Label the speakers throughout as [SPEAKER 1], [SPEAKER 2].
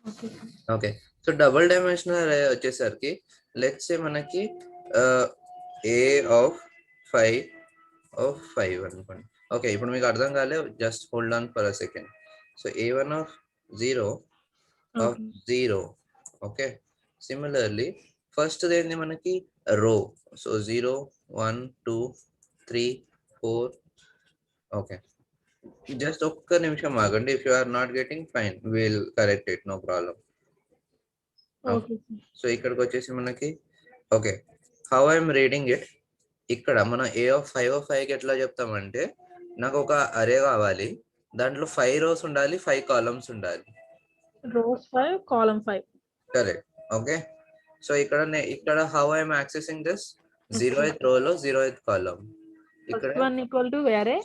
[SPEAKER 1] Okay.
[SPEAKER 2] Okay. So double dimensional అరే వచ్చేసరికి let's say మనకి ఏ ఆఫ్ 5 ఆఫ్ 5 అనుకోండి. ఓకే. ఇప్పుడు మీకు అర్థం కాలే, just hold on for a second. So A1 of 0 of
[SPEAKER 1] Okay.
[SPEAKER 2] 0. Okay. Similarly first ఏంది మనకి రో. సో 0 1 2 3 4. ఓకే. జస్ట్ ఒక్క నిమిషం ఆగండి. If you are not getting fine, will correct it, no problem.
[SPEAKER 1] Okay.
[SPEAKER 2] So ఇక్కడికి వచ్చేసి మనకి okay, how I'm reading it. ఇక్కడ మనం ఏ ఆఫ్ 5 ఆఫ్ 5కి ఎట్లా చెప్తామంటే, నాకు ఒక అరే కావాలి, దాంట్లో 5 రోస్ ఉండాలి, 5 కాలమ్స్ ఉండాలి.
[SPEAKER 1] Rows 5, column 5.
[SPEAKER 2] Correct. Okay. So ఇక్కడ how I'm accessing this, 0th రోలో 0th కాలమ్. ఇక్కడ
[SPEAKER 1] First one equal to array.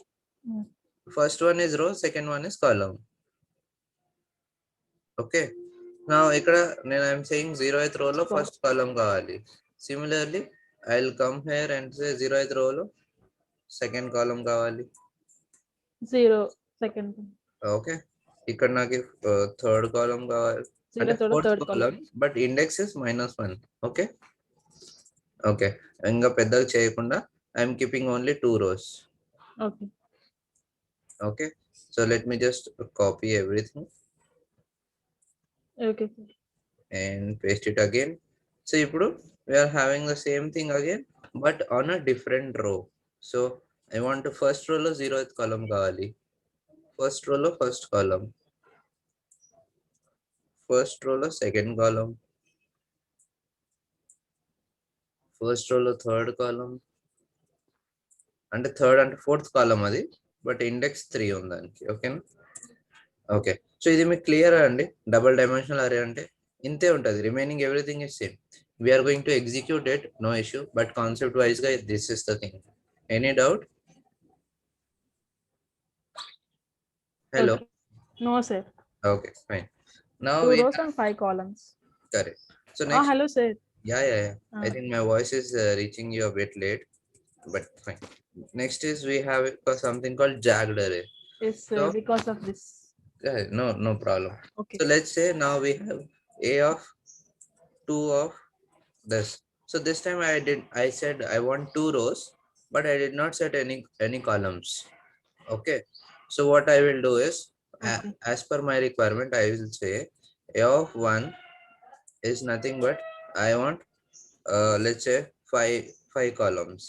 [SPEAKER 2] First one is row, second one is column. Okay. నా ఇక్కడ నేను ఐఎమ్ సేయింగ్ 0th రోలో first column కావాలి. Similarly I will come here and say 0th రోలో second column కావాలి.
[SPEAKER 1] 0 second.
[SPEAKER 2] Okay. ఇక్కడ నాకు third column కావాలి, అంటే
[SPEAKER 1] 0
[SPEAKER 2] fourth
[SPEAKER 1] third column.
[SPEAKER 2] Column, but index is -1. Okay. Okay. ఇంకా పెద్దగా చేయకుండా I'm keeping only 2 rows.
[SPEAKER 1] Okay.
[SPEAKER 2] Okay. So let me just copy everything
[SPEAKER 1] Okay.
[SPEAKER 2] and paste it again. So ఇప్పుడు we are having the same thing again, but on a different row. So I want to first row లో 0th column కావాలి, first row లో first column, first row లో second column, first row లో third column, అంటే third అంటే fourth column అది, but index 3 ఉంది దానికి. ఓకేనా? ఓకే. సో ఇది మీకు క్లియర్ అండి. డబుల్ డైమెన్షనల్ అరే అంటే ఇంతే ఉంటుంది, remaining everything is same. We are going to execute it, no issue, but concept wise guys, this is the thing. Any doubt? Hello.
[SPEAKER 1] Okay. No, sir.
[SPEAKER 2] Okay, fine. Now
[SPEAKER 1] 2
[SPEAKER 2] we
[SPEAKER 1] rows and 5 columns.
[SPEAKER 2] correct. So next,
[SPEAKER 1] Hello, sir.
[SPEAKER 2] yeah. I think my voice is reaching you a bit late, but fine. Next is we have something called jagged array.
[SPEAKER 1] Yes, sir.
[SPEAKER 2] So
[SPEAKER 1] Because of this.
[SPEAKER 2] no problem.
[SPEAKER 1] Okay.
[SPEAKER 2] So let's say now we have a of 2 of this. So this time I said I want 2 rows, but I did not set any columns. Okay. So what I will do is,
[SPEAKER 1] Okay.
[SPEAKER 2] as per my requirement, I will say a of 1 is nothing but I want let's say 5 columns.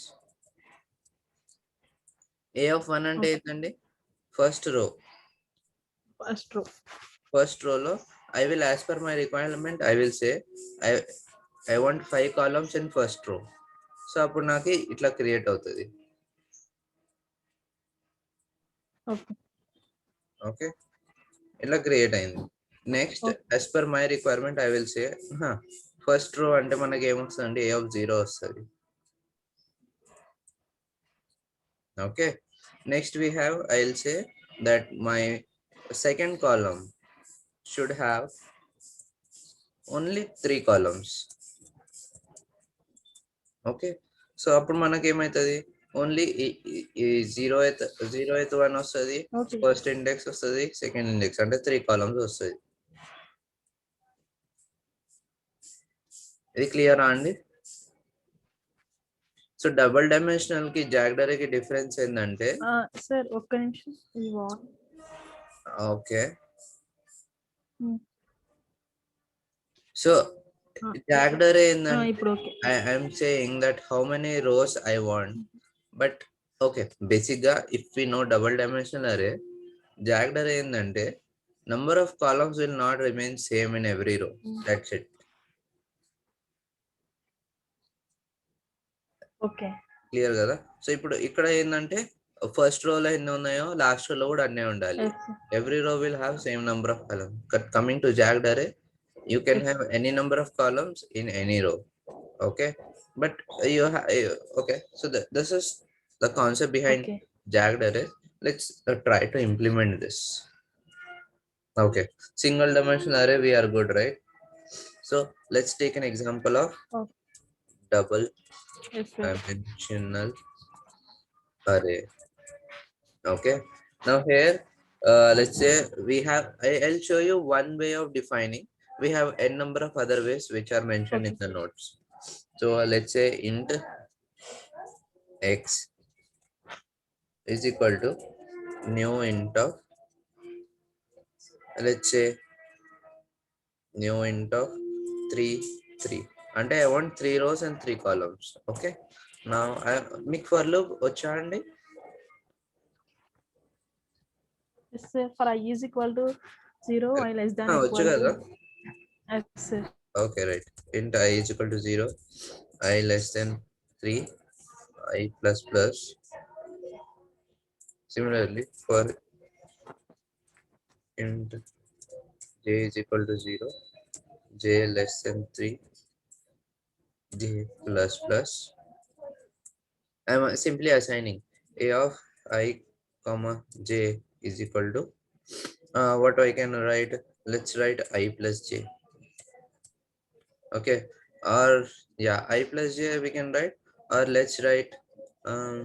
[SPEAKER 2] A of 1 అంటే
[SPEAKER 1] Okay.
[SPEAKER 2] ఏంటండి? First row.
[SPEAKER 1] First row.
[SPEAKER 2] First రోలో I will, as per my requirement, I will say I want 5 columns in first row. So అప్పుడు నాకు ఇట్లా create అవుతుంది.
[SPEAKER 1] Okay.
[SPEAKER 2] Okay, ఇట్లా create అయింది. Next as per my requirement I will say first row అంటే మనకి ఏమొస్తుంది, a of 0 వస్తుంది. Okay. Next we have, I will say that my second column should have only 3 columns. Okay. So అప్పుడు మనకి ఏమవుతుంది, only zeroth one వస్తుంది, first index వస్తుంది, second index అంటే 3 కాలమ్స్ వస్తుంది. ఇది క్లియరా అండి? సో డబుల్ డైమెన్షనల్ కి జాగ్డ్ అరే కి డిఫరెన్స్ ఏంటంటే,
[SPEAKER 1] సార్ ఒక్క నిమిషం.
[SPEAKER 2] ఓకే. సో జాగ్డ్ అరే ఏంటంటే, I'm saying that how many rows I want. But okay, basic గా if we know double dimensional array, jagged array ఏంటంటే number of columns will not remain same in every row. That's it.
[SPEAKER 1] Okay,
[SPEAKER 2] clear కదా? So ఇప్పుడు ఇక్కడ ఏంటంటే first రోలో ఎన్ని ఉన్నాయో last రోలో కూడా అన్నీ ఉండాలి. Every row will have same number of columns. Coming to jagged array, you can have any number of columns in any row. Okay, but you okay. So this is the concept behind jagged array. Let's try to implement this. Okay, single dimensional array we are good, right? So let's take an example of double dimensional array. Okay, now here let's say we have, I'll show you one way of defining, we have n number of other ways which are mentioned in
[SPEAKER 1] Okay,
[SPEAKER 2] the
[SPEAKER 1] sir.
[SPEAKER 2] notes. So let's say int x is equal to new int of, let's say new int of 3 3, అంటే I want 3 rows and 3 columns. Okay, now మీకు for loop వచ్చా అండి?
[SPEAKER 1] Yes, sir. For I is equal to 0, I less than
[SPEAKER 2] వచ్చు
[SPEAKER 1] equal
[SPEAKER 2] కదా.
[SPEAKER 1] to. Yes, sir.
[SPEAKER 2] Okay, right. Int I is equal to 0, I less than 3, I plus plus. Similarly, for int j is equal to 0, j less than 3, j plus plus. I'm simply assigning a of I comma j is equal to what I can write. Let's write I plus j. Okay, or yeah, I plus j we can write, or let's write um,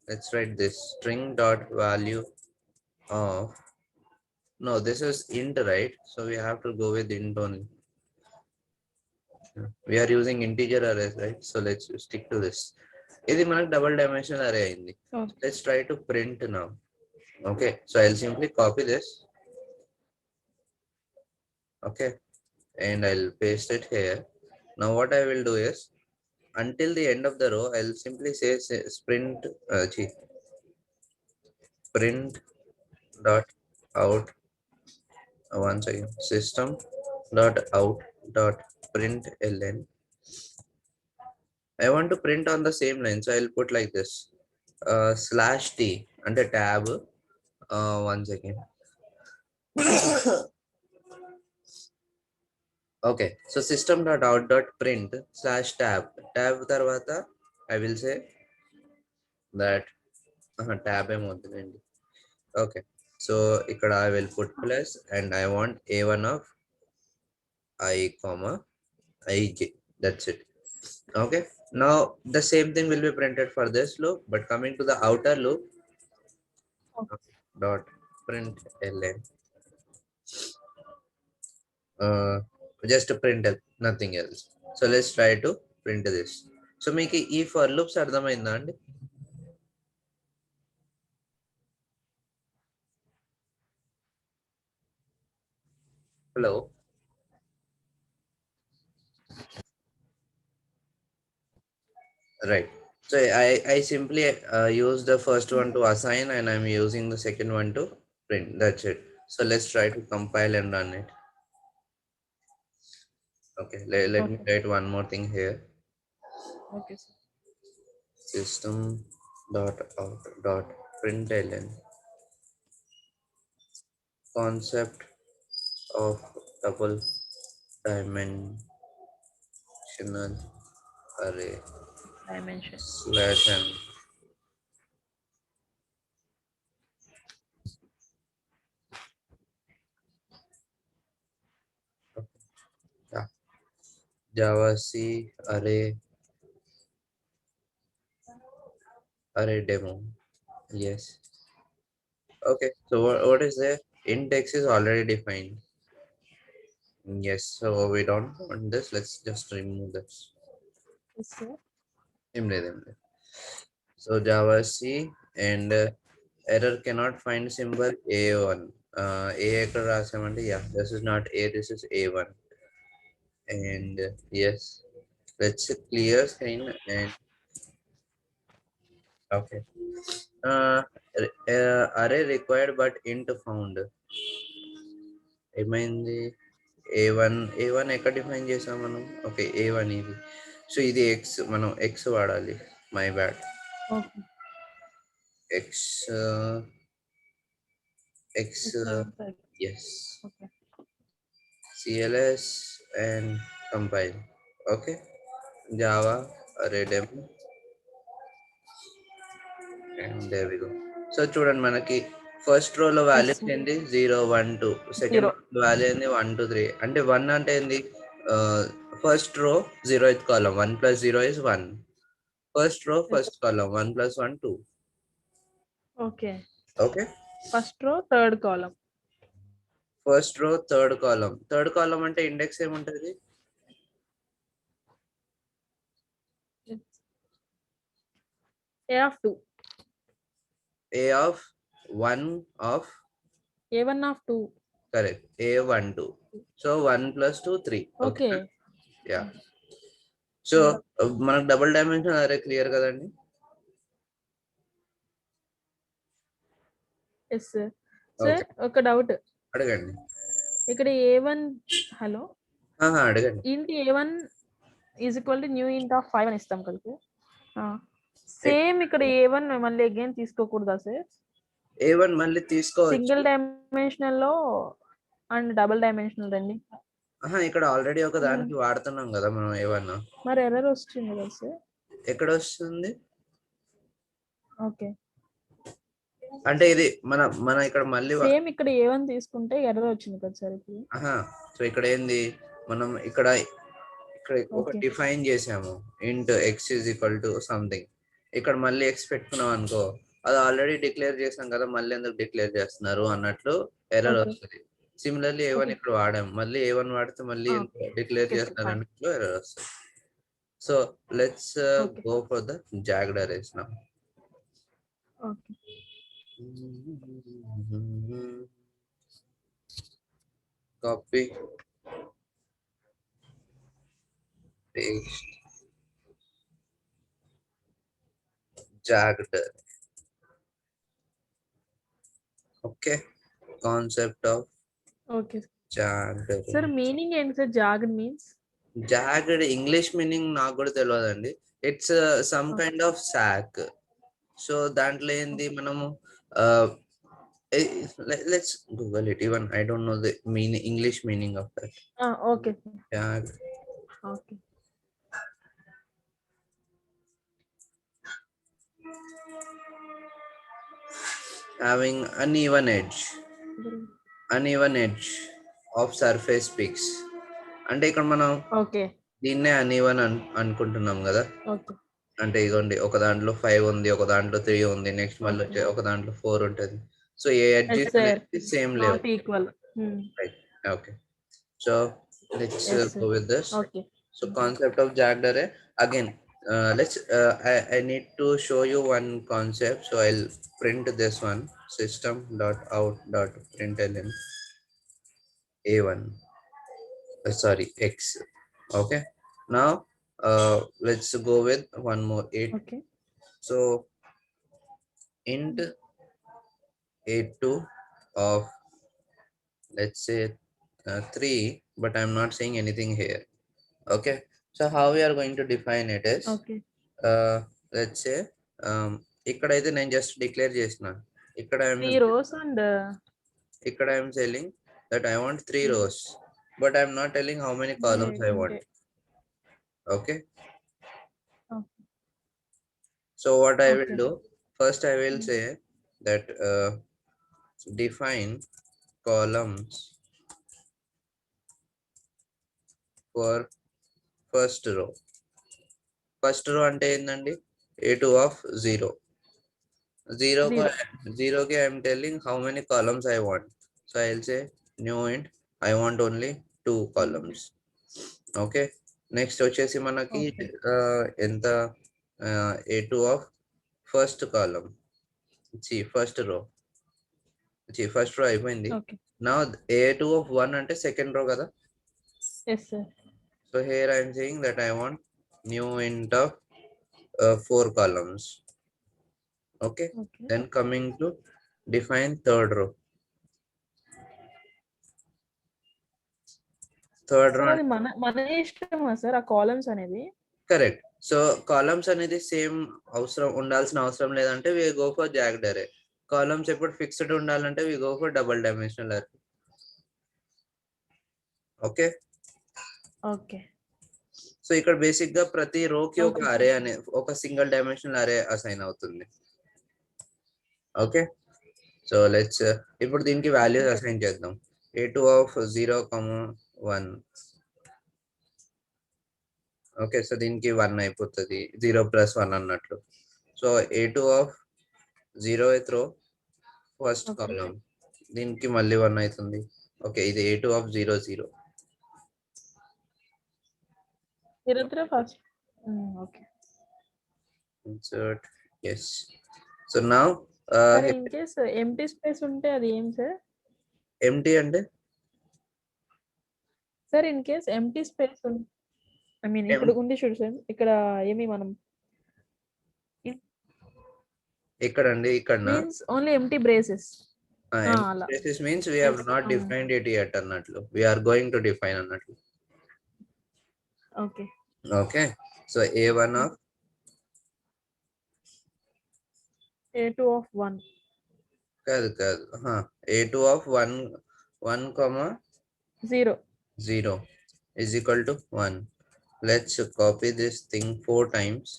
[SPEAKER 2] let's write this string dot value of, no, this is int, right? So we have to go with int only. We are using integer arrays, right? So let's stick to this. ఇది మనకు double dimensional అరే అయింది.
[SPEAKER 1] Oh,
[SPEAKER 2] Let's try to print now. Okay, so I'll simply copy this. Okay, and I'll paste it here. Now what I will do is, until the end of the row, I'll simply say sprint print dot out, once again system dot out dot println. I want to print on the same line, so I'll put like this slash t under tab. Once again. Okay, so system dot out dot print slash tab tarvata I will say that tab emodunandi. Okay, so ikkada I will put plus, and I want a1 of I comma ij. That's it. Okay, now the same thing will be printed for this loop, but coming to the outer loop, dot println just to print nothing else. So let's try to print this. So మీకు ఈ for loops అర్థమైందా అండి? Hello. Right. So I simply use the first one to assign, and I'm using the second one to print. That's it. So let's try to compile and run it. Okay, let me
[SPEAKER 1] okay.
[SPEAKER 2] write one more thing here.
[SPEAKER 1] Okay, sir.
[SPEAKER 2] System dot out dot println concept of double dimensional array
[SPEAKER 1] Dimension.
[SPEAKER 2] slash n. Yeah. Java C array demo. Yes. Okay. So what is there? Index is already defined. Yes. So we don't want this. Let's just remove this.
[SPEAKER 1] Yes, sir.
[SPEAKER 2] Imre. So Java C and error cannot find symbol A1. A ఎక్కడ రాసామంటే, yeah, this is not A, this is A1. And yes, let's clear screen and okay. Array required but int found. ఏమైంది? A1 ఎక్కడ define చేసాం మనం? Okay, A1 ఇది. So ఇది x, మనం x వాడాలి. My bad.
[SPEAKER 1] Okay.
[SPEAKER 2] x yes.
[SPEAKER 1] Okay.
[SPEAKER 2] CLS and compile. Okay, Java array demo, and there we go. So చూడండి, మనకి ఫస్ట్ రోలో వాల్యూస్
[SPEAKER 1] sir.
[SPEAKER 2] ఏంటి? 0 1 2. సెకండ్
[SPEAKER 1] 0.
[SPEAKER 2] వాల్యూ ఏంది? 1 2 3. అంటే 1 అంటే ఏంది? First row 0th column, 1 plus 0 is 1. First row
[SPEAKER 1] Yes,
[SPEAKER 2] first column, 1 plus 1 2.
[SPEAKER 1] Okay.
[SPEAKER 2] Okay,
[SPEAKER 1] First row, third column.
[SPEAKER 2] First row third కాలం అంటే index ఏముంటది?
[SPEAKER 1] A of 2.
[SPEAKER 2] A of 1 of
[SPEAKER 1] A1 of 2.
[SPEAKER 2] correct. A1 2. So 1 plus 2 3.
[SPEAKER 1] Okay.
[SPEAKER 2] Yeah. So మనకు double dimension array clear కదండి?
[SPEAKER 1] Yes sir. Sir ఒక doubt
[SPEAKER 2] అడగండి.
[SPEAKER 1] ఇక్కడ A1 hello
[SPEAKER 2] అడగండి.
[SPEAKER 1] Int A1 is equal to new int of 5 అని ఇస్తాం కలిపి. Same ఇక్కడ A1 మళ్ళీ అగైన్ తీసుకోకూడదా సార్?
[SPEAKER 2] A1 మళ్ళీ తీసుకోవచ్చు.
[SPEAKER 1] సింగిల్ డైమెన్షనల్ లో అండ్ డబుల్ డైమెన్షనల్ రండి.
[SPEAKER 2] ఇక్కడ ఆల్రెడీ ఒక దానికి వాడుతున్నాం కదా మనం A1.
[SPEAKER 1] మరి ఎర్రర్ వస్తుంది కదా సార్? ఎక్కడ
[SPEAKER 2] వస్తుంది?
[SPEAKER 1] ఓకే,
[SPEAKER 2] అంటే ఇది మన ఇక్కడ మళ్ళీ
[SPEAKER 1] సేమ్ ఇక్కడ A1 తీసుకుంటే ఎర్రర్ వచ్చింది కదా సార్ ఇప్పుడు.
[SPEAKER 2] సో ఇక్కడ ఏంది, మనం ఇక్కడ ఒక డిఫైన్ చేసాము ఇంట్ x is equal to something. ఇక్కడ మళ్ళీ x పెట్టుకున్నాం అనుకో, అది ఆల్రెడీ డిక్లేర్ చేసాం కదా, మళ్ళీ ఎందుకు డిక్లేర్ చేస్తున్నారు అన్నట్లు ఎర్రర్ వస్తుంది. సిమిలర్లీ A1 ఇక్కడ వాడాము, మళ్ళీ A1 వాడితే మళ్ళీ డిక్లేర్ చేస్తున్నారు అన్నట్లు ఎర్రర్ వస్తుంది. So let's go for the jogged arrays now. Copy, paste, jagged. Okay, concept of jagged.
[SPEAKER 1] Sir, meaning ఏంటి sir jagged means?
[SPEAKER 2] Jagged English meaning నాకు కూడా తెలియదండి. It's some kind of sack. So దాంట్లో ఏంది మనము let's Google it. Even I don't know the English meaning of that.
[SPEAKER 1] Okay.
[SPEAKER 2] Jagged.
[SPEAKER 1] Okay.
[SPEAKER 2] Having uneven edge of surface peaks. అంటే ఇక్కడ మనం దీన్నే uneven అనుకుంటున్నాం కదా. అంటే ఇగోండి, ఒక దాంట్లో 5 ఉంది, ఒక దాంట్లో 3 ఉంది, నెక్స్ట్ మళ్ళీ వచ్చే ఒక దాంట్లో 4 ఉంటుంది. సో ఏ ఎడ్జెస్ అనేది సేమ్ లేవు. Right, okay. So let's go with this. So concept of jogged అరే again. Let's I need to show you one concept, so I'll print this one, system.out.println A1 sorry x. Okay, now let's go with one more 8.
[SPEAKER 1] Okay.
[SPEAKER 2] So int A2 of let's say 3, but I'm not saying anything here. Okay, so how we are going to define it is, let's say ikkadaithe నేను just declare చేసిన, ఇక్కడ I am
[SPEAKER 1] 3 rows and
[SPEAKER 2] ఇక్కడ I am telling that I want 3 rows, but I am not telling how many columns I want. Okay, so what I will do, first I will say that define columns for first row. First row అంటే ఏందండి, A2 of 0 కి I am telling how many columns I want. So I will say new int I want only 2 columns. Okay, next వచ్చేసి మనకి ఎంత A2 of first column, first row అయిపోయింది. Now A2 of 1 అంటే second row కదా.
[SPEAKER 1] Yes sir.
[SPEAKER 2] So here I am saying that I want new int of 4 columns. Okay, then coming to define third row.
[SPEAKER 1] అది మన ఇష్టమా sir ఆ columns అనేది?
[SPEAKER 2] Correct. So columns అనేది same ఉండాల్సిన అవసరం లేదంటే we go for jagged array. Columns ఎప్పుడు ఫిక్స్డ్ ఉండాలంటే we go for double dimensional array. Okay. So ఇక్కడ బేసిక్ గా ప్రతి రో కి ఒక అరే అనే ఒక సింగిల్ డైమెన్షనల్ అరే అసైన్ అవుతుంది. ఓకే, సో లెట్స్ ఇప్పుడు దీనికి వాల్యూస్ అసైన్ చేద్దాం. A2 of 0, 1. ఓకే, సో దీనికి 1 అయిపోతుంది, 0 + 1 అన్నట్లు. So A2 of 0th row first column, దీనికి మళ్ళీ 1 అవుతుంది. ఓకే, ఇది a2 of 0 0.
[SPEAKER 1] 0 3 first. Okay.
[SPEAKER 2] Insert, yes. So now
[SPEAKER 1] సరే, ఇన్ కేస్ ఎంటీ స్పేస్ ఉంటే అది ఏం సార్?
[SPEAKER 2] empty అంటే
[SPEAKER 1] sir in case empty space I mean ఇక్కడ ఉంది చూడు సార్, ఇక్కడ ఏమి మనం
[SPEAKER 2] ఎక్కడండి? ఇక్కడ
[SPEAKER 1] మీన్స్ ఓన్లీ ఎంటీ బ్రేసెస్. అలా
[SPEAKER 2] braces means we have not defined it yet అన్నట్లు. We are going to define అన్నట్లు.
[SPEAKER 1] Okay.
[SPEAKER 2] Okay, so a1 of
[SPEAKER 1] a2 of 1
[SPEAKER 2] కాదు a2 of 1
[SPEAKER 1] 0
[SPEAKER 2] 0 is equal to 1. Let's copy this thing 4 times.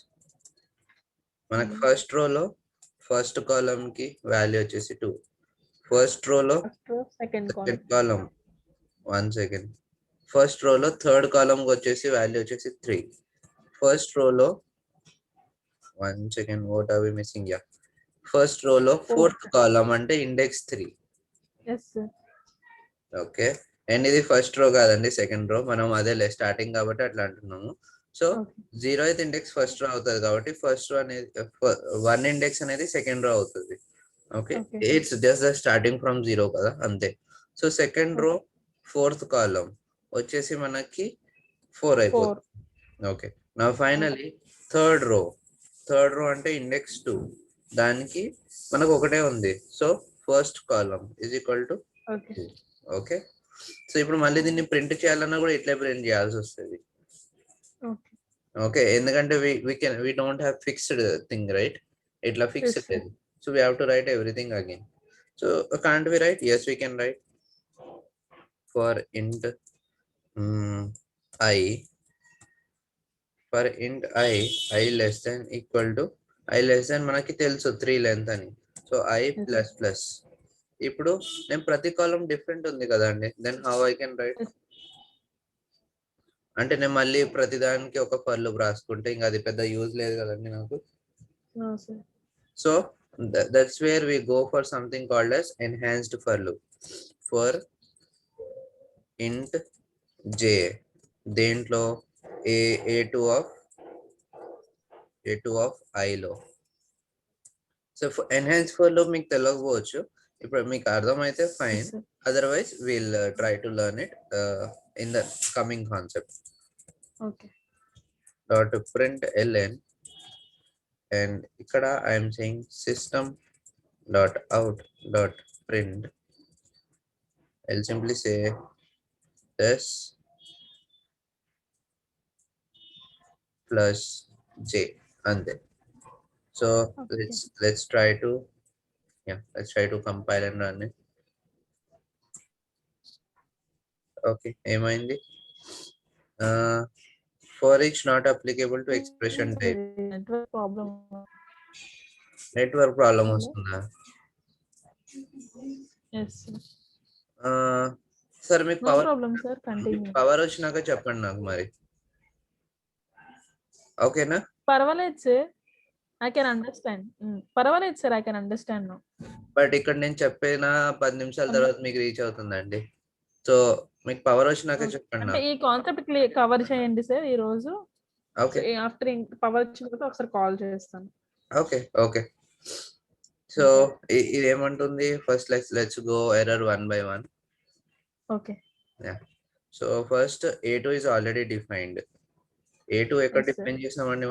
[SPEAKER 2] మనకు first రోలో first column కి value వచ్చేసి 2, first రోలో
[SPEAKER 1] second
[SPEAKER 2] column 1 second, first రోలో third column కి వచ్చేసి వాల్యూ వచ్చేసి 3, ఫస్ట్ రోలో 1 second, what are we missing? Yeah, first రోలో ఫోర్త్ కాలమ్ అంటే ఇండెక్స్ 3. ఓకే, అండ్ ఇది ఫస్ట్ రో కాదండి, సెకండ్ రో. మనం అదే స్టార్టింగ్ కాబట్టి అట్లా అంటున్నాము. So 0th index first row అవుతుంది కాబట్టి ఫస్ట్ రో అనేది 1 ఇండెక్స్ అనేది సెకండ్ రో అవుతుంది. Okay, it's just the starting from 0 కదా, అంతే. So second row fourth column వచ్చేసి మనకి 4 అయిపోతుంది. ఓకే, నా ఫైనలీ థర్డ్ రో అంటే ఇండెక్స్ 2, దానికి మనకు ఒకటే ఉంది. So first column is equal to 2. Okay, so ఇప్పుడు మళ్ళీ దీన్ని ప్రింట్ చేయాలన్నా కూడా ఇట్లా ప్రింట్ చేయాల్సి వస్తుంది. ఓకే, ఎందుకంటే we don't have fixed thing, right? ఇట్లా ఫిక్స్డ్ లేదు. So we have to write everything again. So can't we write? Yes, we can write for int I, for int I less than equal to I less than మనకి తెలుసు 3 length అని. So I plus plus. ఇప్పుడు నేను ప్రతి column different ఉంది కదండి, then how I can write? అంటే నేను మళ్ళీ ప్రతి దానికి ఒక ఫర్ లూప్ రాసుకుంటే ఇంకా అది పెద్ద యూజ్ లేదు కదండి నాకు. So that's where we go for something called as enhanced for loop. For int j, దేంట్లో a2 of I లో. సో ఎన్హాన్స్ ఫర్ లూప్ మీకు తెలియకపోవచ్చు, ఇప్పుడు మీకు అర్థమైతే fine, otherwise will try to learn it in the coming concept.
[SPEAKER 1] Okay.
[SPEAKER 2] Dot print ln, and ikkada I am saying system dot out dot print. I'll simply say this plus j and then. So let's try to compile and run it. Okay, ఏమైంది? For each not applicable to expression type. Network problem వస్తుందా? Sir మీకు power వచ్చినాక చెప్పండి నాకు మరి, ఓకేనా?
[SPEAKER 1] పర్వాలేదు sir, I can understand. పర్వాలేదు sir, I can understand now.
[SPEAKER 2] But ఇక్కడ నేను చెప్పిన 10 నిమిషాల తర్వాత మీకు రీచ్ అవుతుందండి. సో మీకు పవర్ వచ్చినాక చెప్పండి.
[SPEAKER 1] అంటే ఈ కాన్సెప్ట్ కవర్ చేయండి సార్ ఈ రోజు.
[SPEAKER 2] ఓకే,
[SPEAKER 1] ఆఫ్టర్ పవర్ వచ్చిన తర్వాత ఒకసారి కాల్ చేస్తాను.
[SPEAKER 2] ఓకే. సో ఇది ఏమంటుంది? First let's go error 1 by 1.
[SPEAKER 1] Okay,
[SPEAKER 2] yeah. So first a2 is already defined. a2 ఎక్కడ డిఫైన్ చేసామండి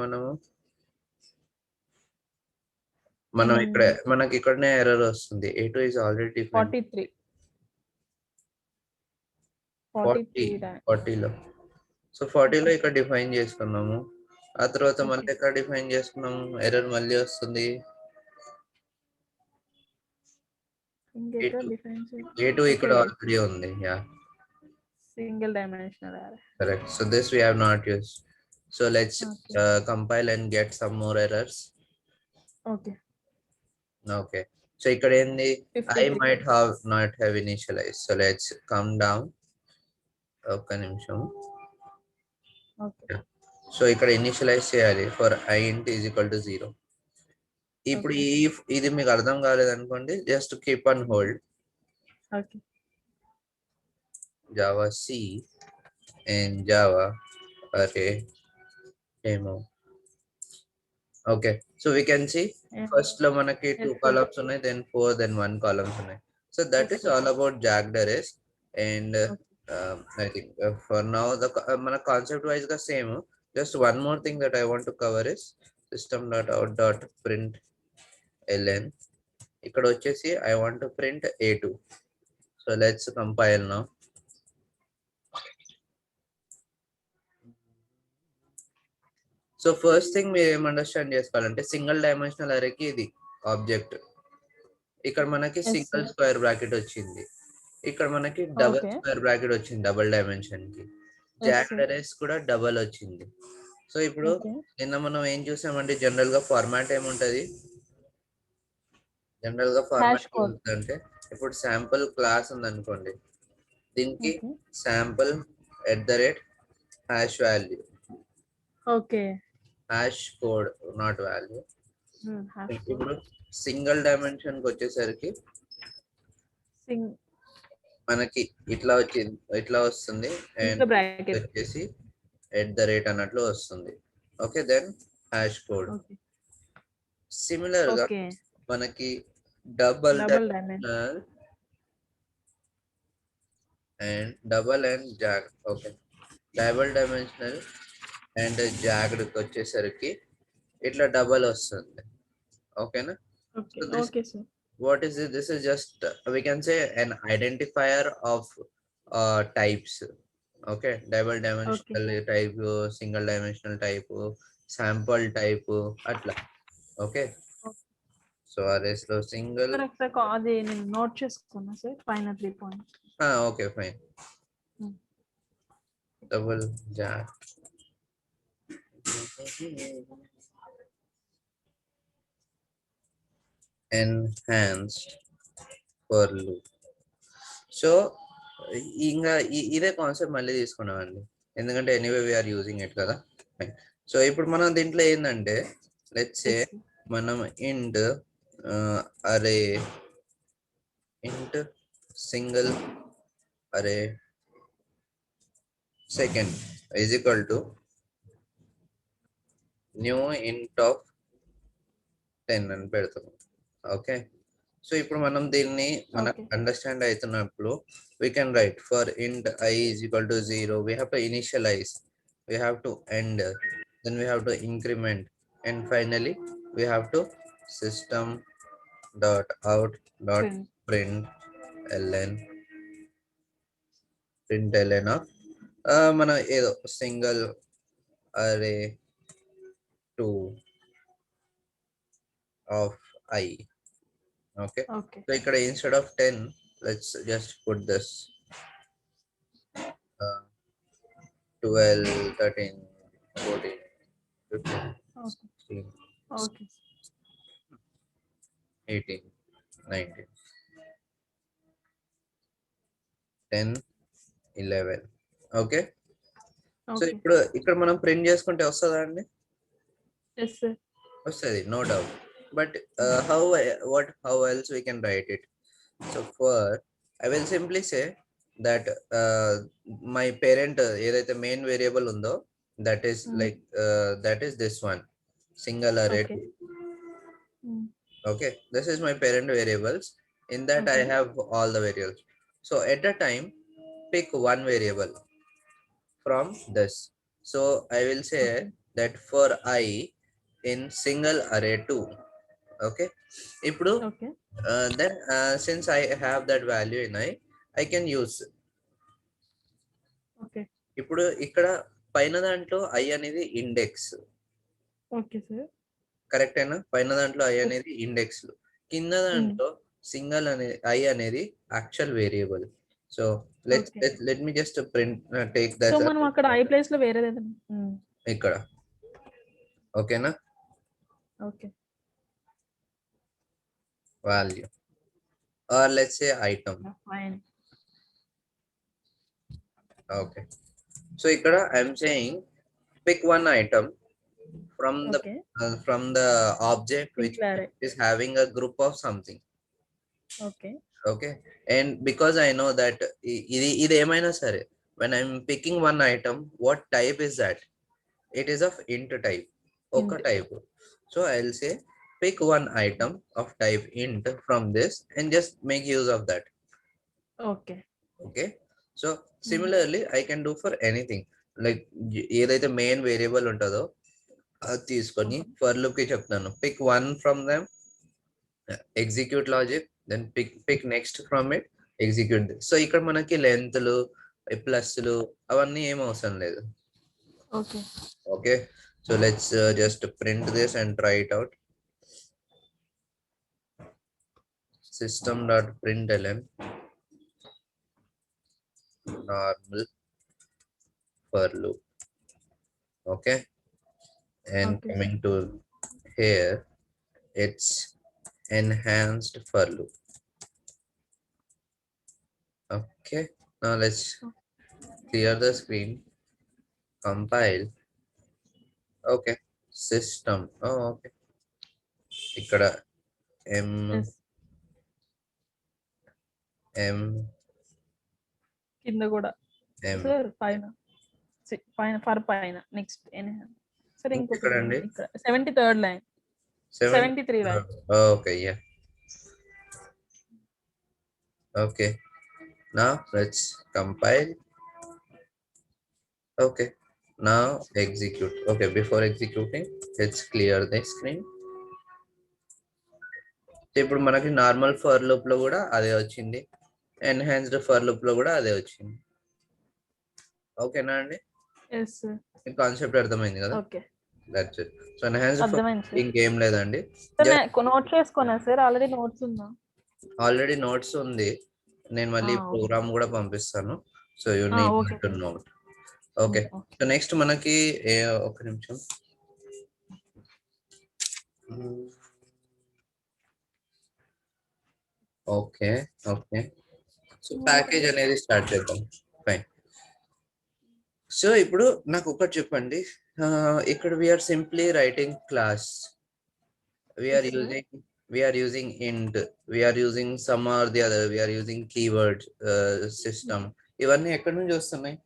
[SPEAKER 2] మనం ఇక్కడ మనకి ఇక్కడనే ఎర్రర్ వస్తుంది. a2 is already defined 40 లో. సో 40 లో ఇక్కడ డిఫైన్ చేసుకున్నాము, ఆ తర్వాత మళ్ళీ ఎక్కడ డిఫైన్ చేసుకున్నాము, ఎర్రర్ మళ్ళీ వస్తుంది. a2 ఇక్కడ ఆల్రెడీ ఉంది. యా,
[SPEAKER 1] సింగిల్ డైమెన్షనల్ అరే.
[SPEAKER 2] Correct. So this we have not used. So let's compile and get some more errors. Okay, so ఇక్కడ ఏంది? I might have not have initialized. So let's come down. ఒక్క నిమిషం. So ఇక్కడ initialise చేయాలి for I int is equal to 0. ఇప్పుడు ఇది మీకు అర్థం కాలేదు అనుకోండి, just keep on hold. Java C, and Java array demo. Okay, so we can see
[SPEAKER 1] Yeah.
[SPEAKER 2] first lo manaki
[SPEAKER 1] Yes,
[SPEAKER 2] 2
[SPEAKER 1] sir.
[SPEAKER 2] columns ఉన్నాయి, then 4, then 1 columns ఉన్నాయి. So that
[SPEAKER 1] Yes,
[SPEAKER 2] is
[SPEAKER 1] sir.
[SPEAKER 2] all about jagged arrays. And
[SPEAKER 1] Okay.
[SPEAKER 2] I think for now the మన concept wise గా same. Just one more thing that I want to cover is system.out.println. ఇక్కడ వచ్చేసి I want to print A2. So let's compile now. So first thing మీరు ఏం understand చేసుకోవాలంటే single dimensional అరేకి ఇది object. ఇక్కడ మనకి
[SPEAKER 1] Yes,
[SPEAKER 2] single
[SPEAKER 1] sir.
[SPEAKER 2] Square bracket వచ్చింది, ఇక్కడ మనకి డబుల్
[SPEAKER 1] Okay.
[SPEAKER 2] స్క్వేర్ బ్రాకెట్ వచ్చింది డబుల్ డైమెన్షన్ కి.
[SPEAKER 1] Yes,
[SPEAKER 2] jogged
[SPEAKER 1] sir.
[SPEAKER 2] అరేస్ కూడా డబల్ వచ్చింది. సో ఇప్పుడు
[SPEAKER 1] Okay.
[SPEAKER 2] నిన్న మనం ఏం చూసామంటే జనరల్ గా ఫార్మాట్ ఏముంటది, జనరల్ గా ఫార్మాట్
[SPEAKER 1] Hash code.
[SPEAKER 2] ఏముంటుందంటే ఇప్పుడు శాంపుల్ క్లాస్ ఉంది అనుకోండి, దీనికి
[SPEAKER 1] Okay.
[SPEAKER 2] Sample @ hash value,
[SPEAKER 1] Okay.
[SPEAKER 2] Hash code not value.
[SPEAKER 1] Hash code.
[SPEAKER 2] ఇప్పుడు సింగిల్ డైమెన్షన్ కి వచ్చేసరికి
[SPEAKER 1] Sing.
[SPEAKER 2] మనకి ఇట్లా వస్తుంది, అండ్
[SPEAKER 1] Into bracket.
[SPEAKER 2] వచ్చేసి @ అన్నట్లు వస్తుంది. Okay, then hash code.
[SPEAKER 1] Okay.
[SPEAKER 2] Similar గా
[SPEAKER 1] Okay.
[SPEAKER 2] మనకి double
[SPEAKER 1] Double diamond.
[SPEAKER 2] Dimensional and double and jag. Okay, double dimensional and jagged వచ్చేసరికి ఇట్లా డబల్ వస్తుంది. ఓకేనా?
[SPEAKER 1] Okay.
[SPEAKER 2] So this,
[SPEAKER 1] Okay, sir.
[SPEAKER 2] what is it? This is just we can say an identifier of types. Okay, double dimensional type, single dimensional type, sample type, atla. Okay, so arrays lo single.
[SPEAKER 1] Sir, ఒకసారి అది నేను note చేసుకున్నా sir పైన 3 points.
[SPEAKER 2] Okay, fine. Double jag. Enhanced for loop. So ఇంకా ఇదే concept మళ్ళీ తీసుకున్నామండి, ఎందుకంటే ఎనీవే వీఆర్ యూజింగ్ ఇట్ కదా. సో ఇప్పుడు మనం దీంట్లో ఏంటంటే లెట్స్ సే మనం ఇంట్ అరే ఇంట్ సింగిల్ అరే second is equal to new int of 10 అని పెడతాం. ఓకే, సో ఇప్పుడు మనం దీన్ని మనకు అండర్స్టాండ్ అవుతున్నప్పుడు we can write for int I is equal to 0, we have to initialize, we have to end, then we have to increment, and finally we have to system.out.println of మన ఏదో single అరే 2 of I. Okay.
[SPEAKER 1] Okay.
[SPEAKER 2] So ఇక్కడ instead of 10, let's just put this 12, 13, 14, 15, 16,
[SPEAKER 1] Okay.
[SPEAKER 2] 18, 19, 10, 11. Okay. So
[SPEAKER 1] Okay.
[SPEAKER 2] ఇప్పుడు ఇక్కడ మనం print చేసుకుంటే వస్తుందా అండి?
[SPEAKER 1] Yes, sir.
[SPEAKER 2] వస్తుంది, no doubt. But how else we can write it? So for I will simply say that my parent ఏదైతే main variable ఉందో that is like that is this one, single array.
[SPEAKER 1] Okay.
[SPEAKER 2] Okay, this is my parent variables. In that I have all the variables. So at a time pick one variable from this. So I will say that for I in single array 2. Okay, ఇప్పుడు then since I have that value in I can use.
[SPEAKER 1] Okay.
[SPEAKER 2] ఇప్పుడు ఇక్కడ పైన దాంట్లో I అనేది index.
[SPEAKER 1] Okay sir,
[SPEAKER 2] correct అయినా? పైన దాంట్లో I అనేది ఇండెక్స్, కింద దాంట్లో సింగిల్ అనేది I అనేది actual variable. So let me just print take that.
[SPEAKER 1] So మనం అక్కడ I ప్లేస్ లో వేరేది
[SPEAKER 2] ఇక్కడ. ఓకేనా?
[SPEAKER 1] Okay.
[SPEAKER 2] Value or let's say item.
[SPEAKER 1] Fine.
[SPEAKER 2] Okay, so ikkada I am saying pick one item from the object which is having a group of something.
[SPEAKER 1] Okay.
[SPEAKER 2] Okay, and because I know that ఇది ఏమైనా సరే, when I'm picking one item, what type is that? It is of int type. Okay,
[SPEAKER 1] Int.
[SPEAKER 2] type. So I'll say pick one item of type int from this and just make use of that.
[SPEAKER 1] Okay.
[SPEAKER 2] Okay, so similarly I can do for anything. Like ఏదైతే main variable ఉంటుందో అది తీసుకొని for loop కి చెప్తాను, pick one from them, execute logic, then pick next from it, execute this. So ఇక్కడ మనకి లెంత్లు ప్లస్లు అవన్నీ ఏం అవసరం లేదు.
[SPEAKER 1] Okay.
[SPEAKER 2] Okay, so let's just print this and try it out. System.println normal for loop. Okay, and
[SPEAKER 1] Okay.
[SPEAKER 2] coming to here, it's enhanced for loop. Okay, now let's clear the screen, compile. Okay, system. Oh, okay. ఇక్కడ m
[SPEAKER 1] Yes.
[SPEAKER 2] m
[SPEAKER 1] కింద కూడా
[SPEAKER 2] m
[SPEAKER 1] sir పైన పైన for పైన next sir ఇంకొక
[SPEAKER 2] ఎక్కడండి?
[SPEAKER 1] ఇక్కడ 73rd line 73 line.
[SPEAKER 2] Okay, yeah. Okay, now let's compile. Okay, now execute. Okay, before executing, let's clear the screen. ఇప్పుడు మనకి నార్మల్ ఫర్ లూప్ లో కూడా అదే వచ్చింది, ఎన్హాన్స్డ్ ఫర్ లూప్ లో కూడా అదే వచ్చింది. ఓకేనా అండి?
[SPEAKER 1] Yes sir.
[SPEAKER 2] మీకు కాన్సెప్ట్ అర్థమైంది కదా?
[SPEAKER 1] Okay,
[SPEAKER 2] that's it. So enhanced for
[SPEAKER 1] అర్థమైంది సార్.
[SPEAKER 2] ఇంకేం లేదండి,
[SPEAKER 1] నోట్ చేసుకున్నా సార్, ఆల్రెడీ నోట్స్ ఉందా?
[SPEAKER 2] ఆల్రెడీ నోట్స్ ఉంది, నేను మళ్ళీ
[SPEAKER 1] okay.
[SPEAKER 2] ప్రోగ్రామ్ కూడా పంపిస్తాను. So you
[SPEAKER 1] okay,
[SPEAKER 2] need to note. Okay, so next మనకి ఒక నిమిషం. ఓకే ఓకే, సో ప్యాకేజ్ అనేది స్టార్ట్ చేద్దాం. ఫైన్. సో ఇప్పుడు నాకు ఒకటి చెప్పండి, ఇక్కడ we are simply writing class, we are
[SPEAKER 1] Yes, sir.
[SPEAKER 2] using int, we are using some or the other, we are using keyword system. ఇవన్నీ ఎక్కడి నుంచి వస్తున్నాయి?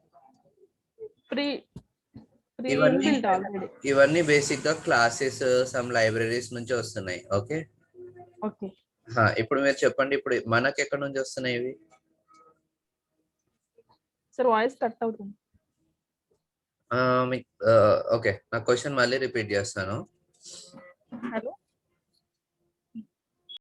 [SPEAKER 2] ఇవన్నీ బేసిక్ గా క్లాసెస్, సమ్ లైబ్రరీస్ నుంచి వస్తున్నాయి. ఓకే
[SPEAKER 1] ఓకే
[SPEAKER 2] ఇప్పుడు మీరు చెప్పండి, ఇప్పుడు మనకి ఎక్కడి నుంచి వస్తున్నాయి ఇవి?
[SPEAKER 1] సార్ వాయిస్ కట్ అవుతుంది.
[SPEAKER 2] ఓకే, నా క్వశ్చన్ మళ్ళీ రిపీట్ చేస్తాను.
[SPEAKER 1] హలో